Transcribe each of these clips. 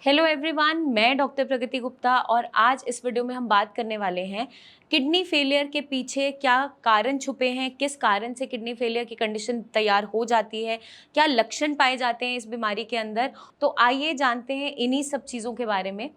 Hello everyone, मैं doctor प्रगति गुप्ता और आज इस वीडियो में हम बात करने वाले हैं किडनी फेलियर के पीछे क्या कारण छुपे हैं, किस कारण से किडनी फेलियर की कंडीशन तैयार हो जाती है, क्या लक्षण पाए जाते हैं इस बीमारी के अंदर। तो आइए जानते हैं इन्हीं सब चीज़ों के बारे में।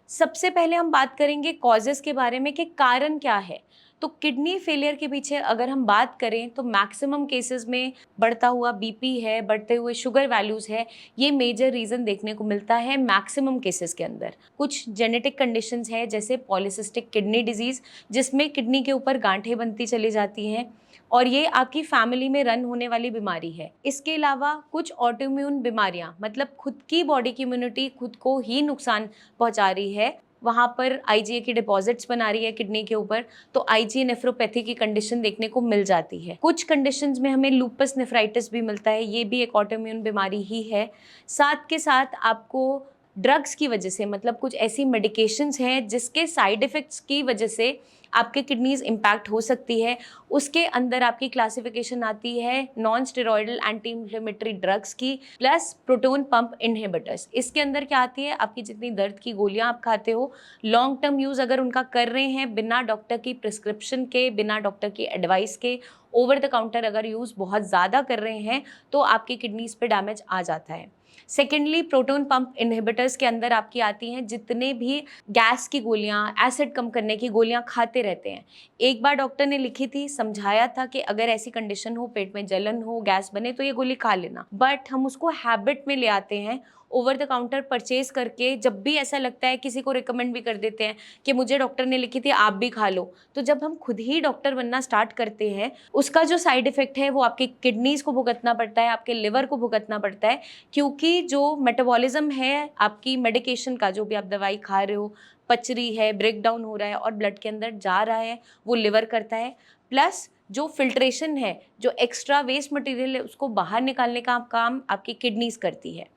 सबसे पहले हम बात करेंगे कॉजेज़ के बारे में कि कारण क्या है। तो किडनी फेलियर के पीछे अगर हम बात करें तो मैक्सिमम केसेस में बढ़ता हुआ बीपी है, बढ़ते हुए शुगर वैल्यूज़ है, ये मेजर रीज़न देखने को मिलता है मैक्सिमम केसेस के अंदर। कुछ जेनेटिक कंडीशंस हैं जैसे पॉलीसिस्टिक किडनी डिजीज़, जिसमें किडनी के ऊपर गांठें बनती चली जाती हैं और ये आपकी फैमिली में रन होने वाली बीमारी है। इसके अलावा कुछ ऑटोइम्यून बीमारियां, मतलब खुद की बॉडी की इम्यूनिटी खुद को ही नुकसान पहुंचा रही है, वहाँ पर आईजीए की डिपॉजिट्स बना रही है किडनी के ऊपर, तो आईजीए नेफ्रोपैथी की कंडीशन देखने को मिल जाती है। कुछ कंडीशंस में हमें लूपस नेफ्राइटिस भी मिलता है, ये भी एक ऑटोइम्यून बीमारी ही है। साथ के साथ आपको ड्रग्स की वजह से, मतलब कुछ ऐसी मेडिकेशंस हैं जिसके साइड इफ़ेक्ट्स की वजह से आपके किडनीज इम्पैक्ट हो सकती है, उसके अंदर आपकी क्लासिफिकेशन आती है non steroidal anti inflammatory drugs की प्लस प्रोटोन पंप इनहिबिटर्स। इसके अंदर क्या आती है, आपकी जितनी दर्द की गोलियां आप खाते हो, लॉन्ग टर्म यूज़ अगर उनका कर रहे हैं बिना डॉक्टर की प्रिस्क्रिप्शन के, बिना डॉक्टर की एडवाइस के, ओवर द काउंटर अगर यूज़ बहुत ज़्यादा कर रहे हैं तो आपकी किडनीज पे डैमेज आ जाता है। सेकेंडली, प्रोटोन पंप इनहिबिटर्स के अंदर आपकी आती हैं जितने भी गैस की गोलियां, एसिड कम करने की गोलियां खाते रहते हैं। एक बार डॉक्टर ने लिखी थी, समझाया था कि अगर ऐसी कंडीशन हो, पेट में जलन हो, गैस बने तो ये गोली खा लेना, बट हम उसको हैबिट में ले आते हैं, ओवर द काउंटर परचेज करके। जब भी ऐसा लगता है किसी को रिकमेंड भी कर देते हैं कि मुझे डॉक्टर ने लिखी थी आप भी खा लो। तो जब हम खुद ही डॉक्टर बनना स्टार्ट करते हैं, उसका जो साइड इफेक्ट है वो आपकी किडनीज को भुगतना पड़ता है, आपके लिवर को भुगतना पड़ता है, क्योंकि जो मेटाबॉलिज्म है आपकी मेडिकेशन का, जो भी आप दवाई खा रहे हो, पच रही है, ब्रेक डाउन हो रहा है और ब्लड के अंदर जा रहा है, वो लिवर करता है। प्लस जो फिल्ट्रेशन है, जो एक्स्ट्रा वेस्ट मटेरियल है, उसको बाहर निकालने का काम आपकी किडनीज करती है।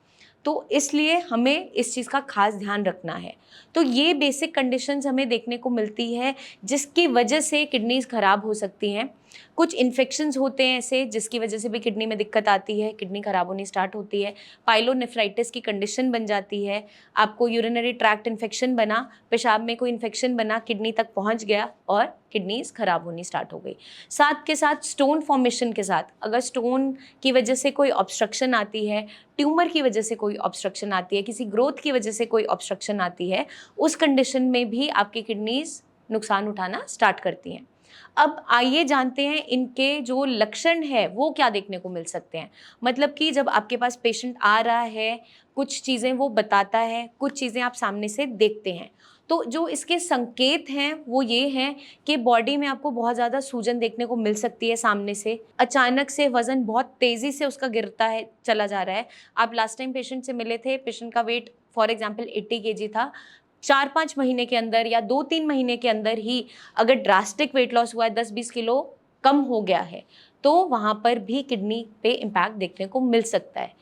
तो इसलिए हमें इस चीज़ का खास ध्यान रखना है। तो ये बेसिक कंडीशंस हमें देखने को मिलती है जिसकी वजह से किडनीज खराब हो सकती हैं। कुछ इन्फेक्शंस होते हैं ऐसे जिसकी वजह से भी किडनी में दिक्कत आती है, किडनी खराब होनी स्टार्ट होती है। पाइलोनेफ्राइटिस की कंडीशन बन जाती है, आपको यूरिनरी ट्रैक्ट इन्फेक्शन बना, पेशाब में कोई इन्फेक्शन बना, किडनी तक पहुंच गया और किडनीज खराब होनी स्टार्ट हो गई। साथ के साथ स्टोन फॉर्मेशन के साथ, अगर स्टोन की वजह से कोई ऑब्स्ट्रक्शन आती है, ट्यूमर की वजह से कोई ऑब्स्ट्रक्शन आती है, किसी ग्रोथ की वजह से कोई ऑब्स्ट्रक्शन आती है, उस कंडीशन में भी आपकी किडनीज नुकसान उठाना स्टार्ट करती हैं। अब आइए जानते हैं इनके जो लक्षण है वो क्या देखने को मिल सकते हैं। मतलब कि जब आपके पास पेशेंट आ रहा है, कुछ चीज़ें वो बताता है, कुछ चीज़ें आप सामने से देखते हैं, तो जो इसके संकेत हैं वो ये हैं कि बॉडी में आपको बहुत ज़्यादा सूजन देखने को मिल सकती है सामने से, अचानक से वज़न बहुत तेज़ी से उसका गिरता है, चला जा रहा है। आप लास्ट टाइम पेशेंट से मिले थे, पेशेंट का वेट फॉर एग्जांपल 80 केजी था, 4-5 महीने के अंदर या 2-3 महीने के अंदर ही अगर ड्रास्टिक वेट लॉस हुआ है, 10-20 किलो कम हो गया है, तो वहाँ पर भी किडनी पे इम्पैक्ट देखने को मिल सकता है।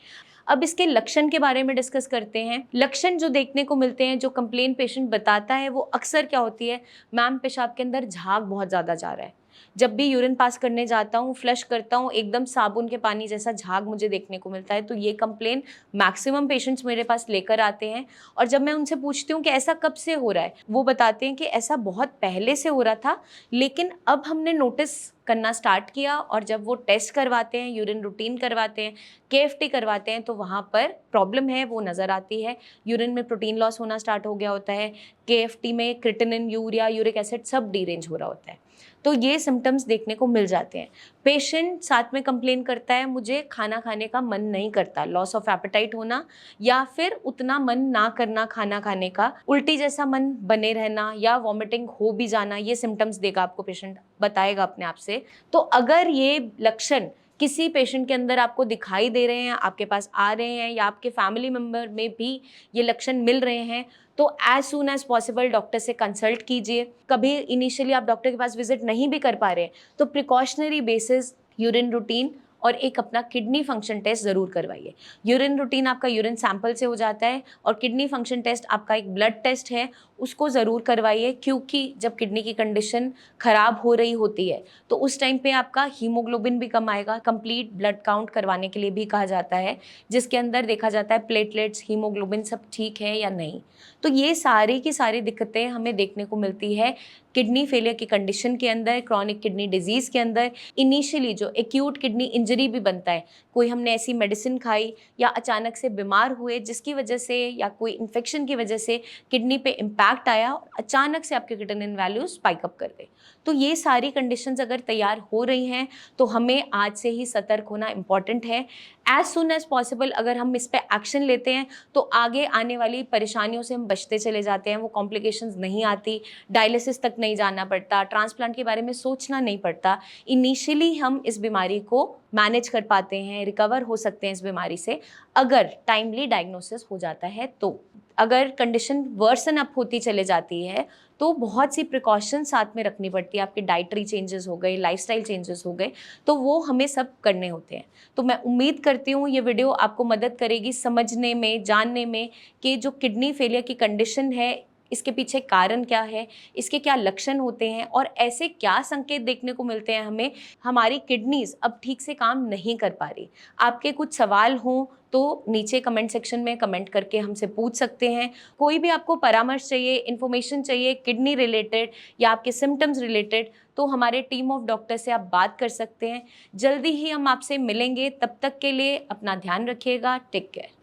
अब इसके लक्षण के बारे में डिस्कस करते हैं। लक्षण जो देखने को मिलते हैं, जो कंप्लेन पेशेंट बताता है, वो अक्सर क्या होती है, मैम पेशाब के अंदर झाग बहुत ज़्यादा जा रहा है, जब भी यूरिन पास करने जाता हूँ, फ्लश करता हूँ, एकदम साबुन के पानी जैसा झाग मुझे देखने को मिलता है। तो ये कंप्लेन मैक्सिमम पेशेंट्स मेरे पास लेकर आते हैं और जब मैं उनसे पूछती हूँ कि ऐसा कब से हो रहा है, वो बताते हैं कि ऐसा बहुत पहले से हो रहा था, लेकिन अब हमने नोटिस करना स्टार्ट किया और जब वो टेस्ट करवाते हैं, यूरिन रूटीन करवाते हैं, केएफटी करवाते हैं, तो वहाँ पर प्रॉब्लम है वो नज़र आती है। यूरिन में प्रोटीन लॉस होना स्टार्ट हो गया होता है, केएफटी में क्रिटिनिन, यूरिया, यूरिक एसिड सब डीरेंज हो रहा होता है। तो ये सिम्टम्स देखने को मिल जाते हैं। पेशेंट साथ में कंप्लेन करता है, मुझे खाना खाने का मन नहीं करता, लॉस ऑफ एपेटाइट होना या फिर उतना मन ना करना खाना खाने का, उल्टी जैसा मन बने रहना या वॉमिटिंग हो भी जाना, ये सिम्टम्स देगा आपको, पेशेंट बताएगा अपने आप से। तो अगर ये लक्षण किसी पेशेंट के अंदर आपको दिखाई दे रहे हैं, आपके पास आ रहे हैं या आपके फैमिली मेम्बर में भी ये लक्षण मिल रहे हैं, तो as soon as possible doctor से कंसल्ट कीजिए। कभी इनिशियली आप डॉक्टर के पास विजिट नहीं भी कर पा रहे हैं तो प्रिकॉशनरी बेसिस यूरिन रूटीन और एक अपना किडनी फंक्शन टेस्ट ज़रूर करवाइए। यूरिन रूटीन आपका यूरिन सैंपल से हो जाता है और किडनी फंक्शन टेस्ट आपका एक ब्लड टेस्ट है, उसको ज़रूर करवाइए, क्योंकि जब किडनी की कंडीशन ख़राब हो रही होती है तो उस टाइम पे आपका हीमोग्लोबिन भी कम आएगा। कंप्लीट ब्लड काउंट करवाने के लिए भी कहा जाता है, जिसके अंदर देखा जाता है प्लेटलेट्स, हीमोग्लोबिन सब ठीक है या नहीं। तो ये सारी की सारी दिक्कतें हमें देखने को मिलती है किडनी फेलियर की कंडीशन के अंदर, क्रॉनिक किडनी डिजीज़ के अंदर। इनिशियली जो एक्यूट किडनी इंजरी भी बनता है, कोई हमने ऐसी मेडिसिन खाई या अचानक से बीमार हुए जिसकी वजह से या कोई इन्फेक्शन की वजह से किडनी पे इम्पैक्ट आया और अचानक से आपके क्रिएटिनिन वैल्यूज स्पाइक अप कर गए। तो ये सारी कंडीशंस अगर तैयार हो रही हैं तो हमें आज से ही सतर्क होना इम्पॉर्टेंट है। एज सुन एज पॉसिबल अगर हम इस पर एक्शन लेते हैं तो आगे आने वाली परेशानियों से हम बचते चले जाते हैं। वो कॉम्प्लिकेशंस नहीं आती, डायलिसिस तक नहीं जाना पड़ता, ट्रांसप्लांट के बारे में सोचना नहीं पड़ता। इनिशियली हम इस बीमारी को मैनेज कर पाते हैं, रिकवर हो सकते हैं इस बीमारी से अगर टाइमली डायग्नोसिस हो जाता है। तो अगर कंडीशन वर्सन अप होती चले जाती है तो बहुत सी प्रिकॉशन साथ में रखनी पड़ती है। आपके डाइटरी चेंजेस हो गए, लाइफस्टाइल चेंजेस हो गए, तो वो हमें सब करने होते हैं। तो मैं उम्मीद करती हूँ ये वीडियो आपको मदद करेगी समझने में, जानने में कि जो किडनी फेलियर की कंडीशन है इसके पीछे कारण क्या है, इसके क्या लक्षण होते हैं और ऐसे क्या संकेत देखने को मिलते हैं हमें हमारी किडनीज अब ठीक से काम नहीं कर पा रही। आपके कुछ सवाल हों तो नीचे कमेंट सेक्शन में कमेंट करके हमसे पूछ सकते हैं। कोई भी आपको परामर्श चाहिए, इन्फॉर्मेशन चाहिए किडनी रिलेटेड या आपके सिम्टम्स रिलेटेड, तो हमारे टीम ऑफ डॉक्टर से आप बात कर सकते हैं। जल्दी ही हम आपसे मिलेंगे, तब तक के लिए अपना ध्यान रखिएगा। Take care.